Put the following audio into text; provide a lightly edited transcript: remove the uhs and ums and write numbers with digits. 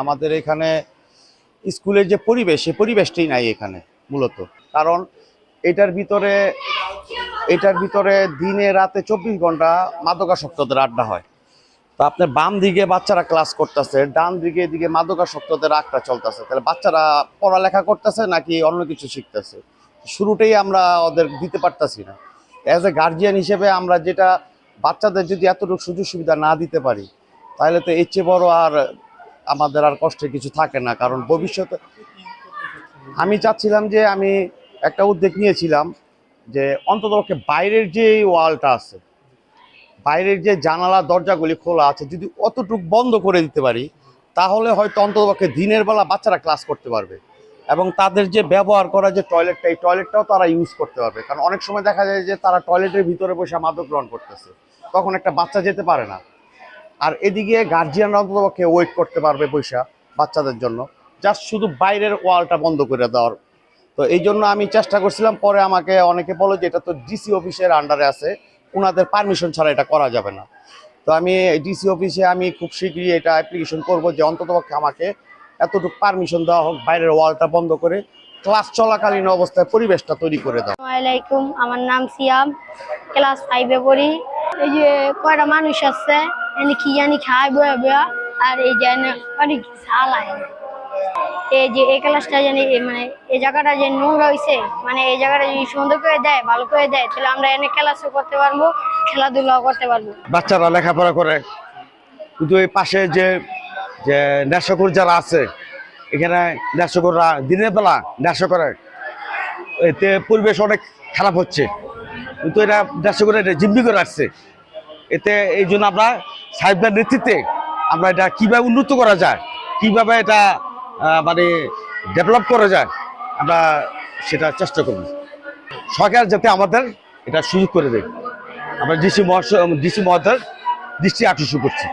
আমাদের এখানে স্কুলের যে পরিবেশ, সেই পরিবেশটাই নাই এখানে মূলত। কারণ এটার ভিতরে দিনে রাতে 24 ঘন্টা মাদকাসক্তদের আড্ডা হয়। তো আপনার বাম দিকে বাচ্চারা ক্লাস করতেছে, ডান দিকে এদিকে মাদকাসক্তদের আড্ডা চলতেছে। তাহলে বাচ্চারা পড়ালেখা করতেছে নাকি অন্য কিছু শিখতেছে? শুরুতেই আমরা ওদের দিতে পারতাছি না। অ্যাজ এ গার্জিয়ান হিসেবে আমরা যেটা বাচ্চাদের যদি এতটুকু সুযোগ সুবিধা না দিতে পারি, তাহলে তো এর চেয়ে বড় আর আমাদের আর কষ্টের কিছু থাকে না। কারণ ভবিষ্যতে আমি চাচ্ছিলাম যে আমি একটা উদ্যোগ নিয়েছিলাম যে অন্ততপক্ষে বাইরের যে ওয়ালটা আছে, বাইরের যে জানালা দরজাগুলি খোলা আছে, যদি অতটুকু বন্ধ করে দিতে পারি, তাহলে হয়তো অন্ততপক্ষে দিনের বেলা বাচ্চারা ক্লাস করতে পারবে এবং তাদের যে ব্যবহার করা যে টয়লেটটা, এই টয়লেটটাও তারা ইউজ করতে পারবে। কারণ অনেক সময় দেখা যায় যে তারা টয়লেটের ভিতরে বসে মাদক গ্রহণ করতেছে, তখন একটা বাচ্চা যেতে পারে না। আর এদিকে গার্জিয়ানরা অন্ততপক্ষে ওয়েট করতে পারবে পয়সা বাচ্চাদের জন্য, জাস্ট শুধু বাইরের ওয়ালটা বন্ধ করে দেওয়ার। তো এই জন্য আমি চেষ্টা করছিলাম। পরে আমাকে অনেকে বলে যে এটা তো ডিসি অফিসের আন্ডারে আছে, ওনাদের পারমিশন ছাড়া এটা করা যাবে না। তো আমি ডিসি অফিসে আমি খুব শীঘ্রই এটা অ্যাপ্লিকেশন করব যে অন্ততপক্ষে আমাকে এতটুকু পারমিশন দেওয়া হোক, বাইরের ওয়ালটা বন্ধ করে ক্লাস চলাকালীন অবস্থায় পরিবেশটা তৈরি করে দাও। আসসালামু আলাইকুম, আমার নাম সিয়াম, ক্লাস 5-এ পড়ি। এই যে কয়টা মানুষ আছে এনে কি জানি খায় বয়া বয়া, আর এই যে অনেক ঝালায়। এই যে এই ক্লাসটা জানি মানে এই জায়গাটা যে নোংরা হয়েছে, মানে এই জায়গাটা যদি সুন্দর করে দেয়, ভালো করে দেয়, তাহলে আমরা এনে ক্লাসও করতে পারবো, খেলাধুলাও করতে পারবো। বাচ্চারা লেখাপড়া করে, কিন্তু এই পাশে যে যে নেশাখোর যারা আছে, এখানে নেশাখোররা দিনের বেলা নেশা করে, এতে পরিবেশ অনেক খারাপ হচ্ছে। কিন্তু এটা নেশা করে এটা জিম্মি করে আসছে। এতে এই জন্য আমরা সাহেবদের নেতৃত্বে আমরা এটা কীভাবে উন্নত করা যায়, কীভাবে এটা মানে ডেভেলপ করা যায়, আমরা সেটা চেষ্টা করব। সরকার যাতে আমাদের এটা সুযোগ করে দেয়, আমরা ডিসি মহোদয়ের দৃষ্টি আকর্ষণ করছি।